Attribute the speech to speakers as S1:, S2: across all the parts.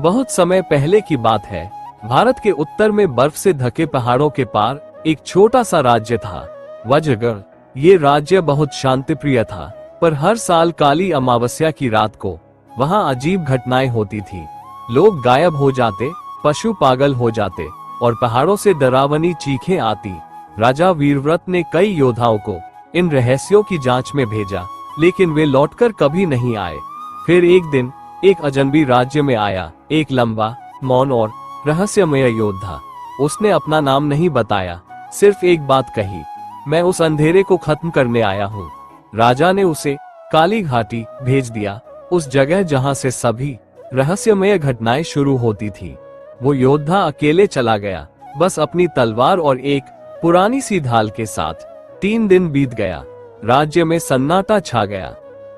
S1: बहुत समय पहले की बात है। भारत के उत्तर में बर्फ से ढके पहाड़ों के पार एक छोटा सा राज्य था, वज्रगढ़। ये राज्य बहुत शांतिप्रिय था, पर हर साल काली अमावस्या की रात को वहां अजीब घटनाएं होती थी। लोग गायब हो जाते, पशु पागल हो जाते और पहाड़ों से डरावनी चीखें आती। राजा वीरव्रत ने कई योद्धाओं को इन रहस्यों की जांच में भेजा, लेकिन वे लौटकर कभी नहीं आए। फिर एक दिन एक अजनबी राज्य में आया एक लंबा, मौन और रहस्यमय योद्धा। उसने अपना नाम नहीं बताया, सिर्फ एक बात कही, मैं उस अंधेरे को खत्म करने आया हूँ। राजा ने उसे काली घाटी भेज दिया, उस जगह जहाँ से सभी रहस्यमय घटनाएं शुरू होती थी। वो योद्धा अकेले चला गया, बस अपनी तलवार और एक पुरानी सी ढाल के साथ। 3 दिन बीत गया, राज्य में सन्नाटा छा गया।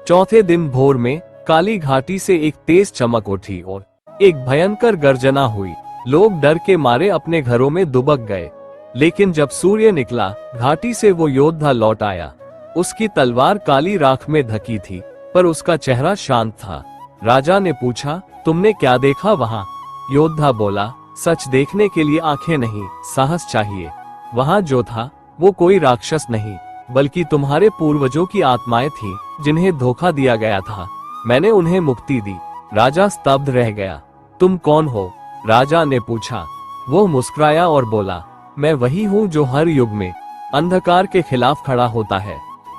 S1: चौथे दिन भोर में काली घाटी से एक तेज चमक उठी और एक भयंकर गर्जना हुई। लोग डर के मारे अपने घरों में दुबक गए। लेकिन जब सूर्य निकला, घाटी से वो योद्धा लौट आया। उसकी तलवार काली राख में ढकी थी, पर उसका चेहरा शांत था। राजा ने पूछा, तुमने क्या देखा वहाँ? योद्धा बोला, सच देखने के लिए आंखें नहीं, साहस चाहिए। वहाँ जो था वो कोई राक्षस नहीं, बल्कि तुम्हारे पूर्वजों की आत्माएं थी जिन्हें धोखा दिया गया था। मैंने उन्हें मुक्ति दी। राजा स्तब्ध रह गया। तुम कौन हो? राजा ने पूछा। वो मुस्कुराया और बोला, मैं वही हूँ जो हर युग में अंधकार के खिलाफ खड़ा होता है।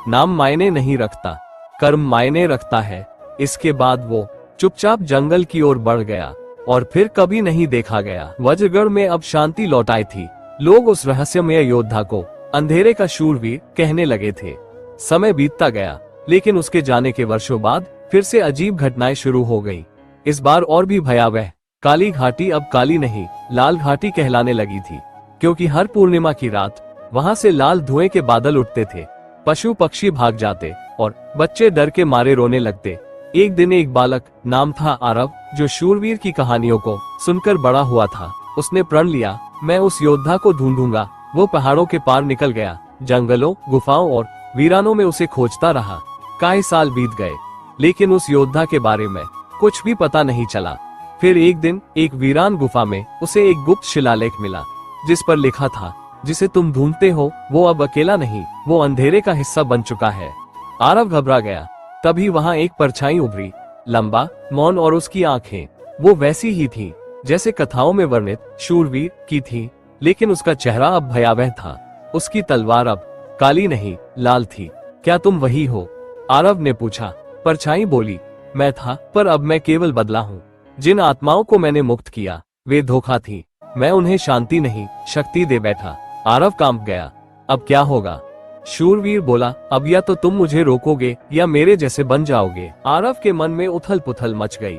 S1: नाम मायने नहीं रखता, कर्म मायने रखता है। इसके बाद वो चुपचाप जंगल की ओर बढ़ गया और फिर कभी नहीं देखा गया। वज्रगढ़ में अब शांति लौट आई थी। लोग उस रहस्यमय योद्धा को अंधेरे का शूरवीर कहने लगे थे। समय बीतता गया, लेकिन उसके जाने के वर्षों बाद फिर से अजीब घटनाएं शुरू हो गई। इस बार और भी भयावह। काली घाटी अब काली नहीं, लाल घाटी कहलाने लगी थी, क्योंकि हर पूर्णिमा की रात वहां से लाल धुएं के बादल उठते थे। पशु पक्षी भाग जाते और बच्चे डर के मारे रोने लगते। एक दिन एक बालक, नाम था आरव, जो शूरवीर की कहानियों को सुनकर बड़ा हुआ था। उसने प्रण लिया, मैं उस योद्धा को ढूंढूंगा। वो पहाड़ों के पार निकल गया, जंगलों, गुफाओं और वीरानों में उसे खोजता रहा। कई साल बीत गए, लेकिन उस योद्धा के बारे में कुछ भी पता नहीं चला। फिर एक दिन एक वीरान गुफा में उसे एक गुप्त शिलालेख मिला, जिस पर लिखा था, जिसे तुम ढूंढते हो वो अब अकेला नहीं, वो अंधेरे का हिस्सा बन चुका है। आरव घबरा गया। तभी वहां एक परछाई उभरी, लंबा, मौन और उसकी आंखें वो वैसी ही थी जैसे कथाओं में वर्णित शूरवीर की थी, लेकिन उसका चेहरा अब भयावह था। उसकी तलवार अब काली नहीं, लाल थी। क्या तुम वही हो? आरव ने पूछा। परछाई बोली, मैं था, पर अब मैं केवल बदला हूँ। जिन आत्माओं को मैंने मुक्त किया वे धोखा थी, मैं उन्हें शांति नहीं, शक्ति दे बैठा। आरव कांप गया। अब क्या होगा? शूरवीर बोला, अब या तो तुम मुझे रोकोगे या मेरे जैसे बन जाओगे। आरव के मन में उथल पुथल मच गई।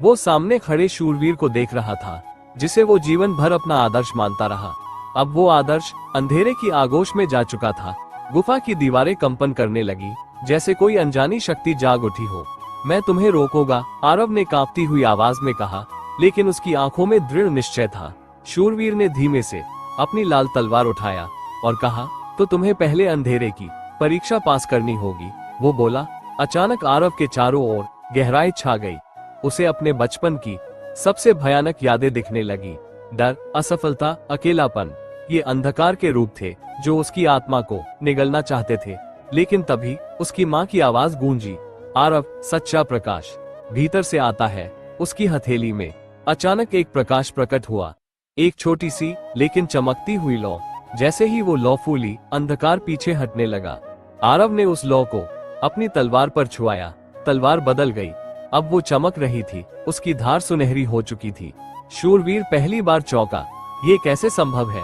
S1: वो सामने खड़े शूरवीर को देख रहा था, जिसे वो जीवन भर अपना आदर्श मानता रहा। अब वो आदर्श अंधेरे की आगोश में जा चुका था। गुफा की दीवारें कंपन करने लगी, जैसे कोई अनजानी शक्ति जाग उठी हो। मैं तुम्हें रोकूंगा, आरव ने कांपती हुई आवाज में कहा, लेकिन उसकी आंखों में दृढ़ निश्चय था। शूरवीर ने धीमे से अपनी लाल तलवार उठाया और कहा, तो तुम्हें पहले अंधेरे की परीक्षा पास करनी होगी। वो बोला। अचानक आरव के चारों ओर गहराई छा गई। उसे अपने बचपन की सबसे भयानक यादें दिखने लगी। डर, असफलता, अकेलापन, ये अंधकार के रूप थे जो उसकी आत्मा को निगलना चाहते थे। लेकिन तभी उसकी माँ की आवाज गूंजी, आरव, सच्चा प्रकाश भीतर से आता है। उसकी हथेली में अचानक एक प्रकाश प्रकट हुआ, एक छोटी सी लेकिन चमकती हुई लौ। जैसे ही वो लौ फूली, अंधकार पीछे हटने लगा। आरव ने उस लौ को अपनी तलवार पर छुआया। तलवार बदल गई, अब वो चमक रही थी, उसकी धार सुनहरी हो चुकी थी। शूरवीर पहली बार चौंका, ये कैसे संभव है?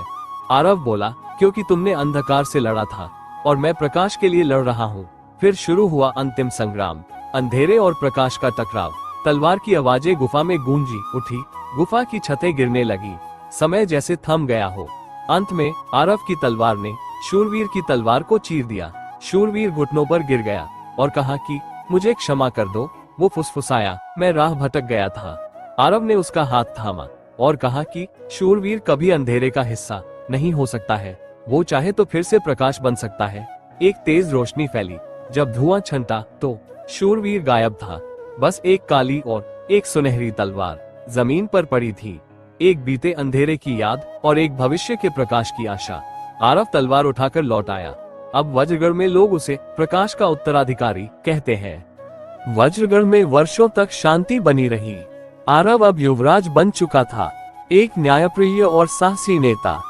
S1: आरव बोला, क्योंकि तुमने अंधकार से लड़ा था और मैं प्रकाश के लिए लड़ रहा हूँ। फिर शुरू हुआ अंतिम संग्राम, अंधेरे और प्रकाश का टकराव। तलवार की आवाजें गुफा में गूंजी उठी, गुफा की छतें गिरने लगी, समय जैसे थम गया हो। अंत में आरव की तलवार ने शूरवीर की तलवार को चीर दिया। शूरवीर घुटनों पर गिर गया और कहा कि मुझे क्षमा कर दो। वो फुसफुसाया, मैं राह भटक गया था। आरव ने उसका हाथ थामा और कहा कि शूरवीर कभी अंधेरे का हिस्सा नहीं हो सकता है, वो चाहे तो फिर से प्रकाश बन सकता है। एक तेज रोशनी फैली, जब धुआं छंटा तो शूरवीर गायब था, बस एक काली और एक सुनहरी तलवार। जमीन पर पड़ी थी, एक बीते अंधेरे की याद और एक भविष्य के प्रकाश की आशा। आरव तलवार उठाकर लौट आया। अब वज्रगढ़ में लोग उसे प्रकाश का उत्तराधिकारी कहते हैं। वज्रगढ़ में वर्षों तक शांति बनी रही। आरव अब युवराज बन चुका था, एक न्यायप्रिय और साहसी नेता,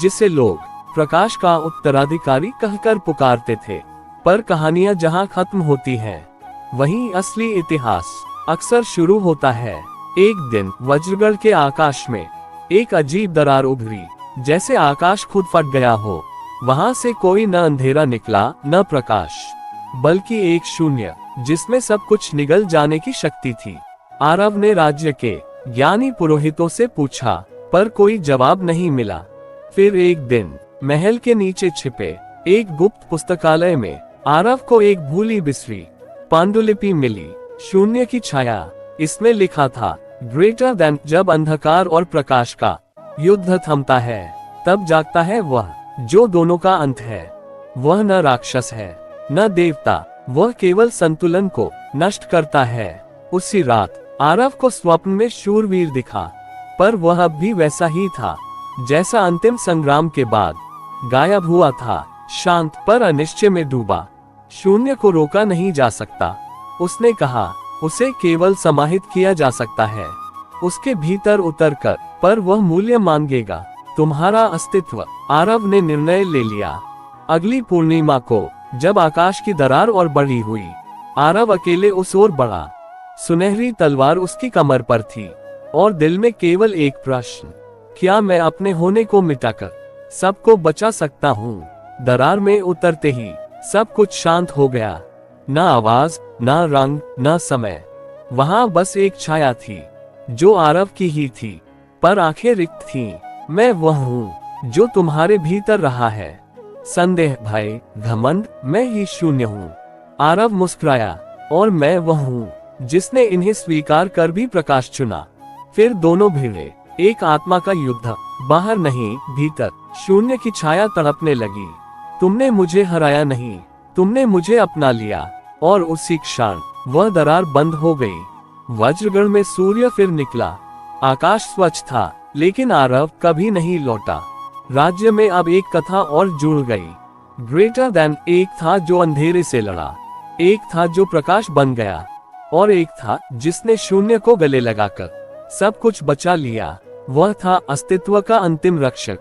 S1: जिसे लोग प्रकाश का उत्तराधिकारी कहकर पुकारते थे। पर कहानियां जहां खत्म होती हैं, वहीं असली इतिहास अक्सर शुरू होता है। एक दिन वज्रगढ़ के आकाश में एक अजीब दरार उभरी, जैसे आकाश खुद फट गया हो। वहां से कोई न अंधेरा निकला न प्रकाश, बल्कि एक शून्य जिसमें सब कुछ निगल जाने की शक्ति थी। आरव ने राज्य के ज्ञानी पुरोहितों से पूछा, पर कोई जवाब नहीं मिला। फिर एक दिन महल के नीचे छिपे एक गुप्त पुस्तकालय में आरव को एक भूली बिसरी पांडुलिपि मिली। शून्य की छाया, इसमें लिखा था, ग्रेटर देन। जब अंधकार और प्रकाश का युद्ध थमता है, तब जागता है वह जो दोनों का अंत है। वह न राक्षस है न देवता, वह केवल संतुलन को नष्ट करता है। उसी रात आरव को स्वप्न में शूरवीर दिखा, पर वह अब भी वैसा ही था जैसा अंतिम संग्राम के बाद गायब हुआ था, शांत पर अनिश्चय में डूबा। शून्य को रोका नहीं जा सकता, उसने कहा, उसे केवल समाहित किया जा सकता है, उसके भीतर उतरकर। पर वह मूल्य मांगेगा, तुम्हारा अस्तित्व। आरव ने निर्णय ले लिया। अगली पूर्णिमा को जब आकाश की दरार और बढ़ी हुई, आरव अकेले उस ओर बढ़ा। सुनहरी तलवार उसकी कमर पर थी और दिल में केवल एक प्रश्न, क्या मैं अपने होने को मिटाकर सबको बचा सकता हूँ? दरार में उतरते ही सब कुछ शांत हो गया, ना आवाज, ना रंग, ना समय। वहां बस एक छाया थी जो आरव की ही थी, पर आंखें रिक्त थीं। मैं वह हूँ जो तुम्हारे भीतर रहा है, संदेह, भय, घमंड, मैं ही शून्य हूँ। आरव मुस्कुराया, और मैं वह हूँ जिसने इन्हें स्वीकार कर भी प्रकाश चुना। फिर दोनों भिड़े, एक आत्मा का युद्ध, बाहर नहीं भीतर। शून्य की छाया तड़पने लगी, तुमने मुझे हराया नहीं, तुमने मुझे अपना लिया। और उसी क्षण वह दरार बंद हो गई। वज्रगढ़ में सूर्य फिर निकला, आकाश स्वच्छ था, लेकिन आरव कभी नहीं लौटा। राज्य में अब एक कथा और जुड़ गई, ग्रेटर देन। एक था जो अंधेरे से लड़ा, एक था जो प्रकाश बन गया, और एक था जिसने शून्य को गले लगाकर सब कुछ बचा लिया। वह था अस्तित्व का अंतिम रक्षक।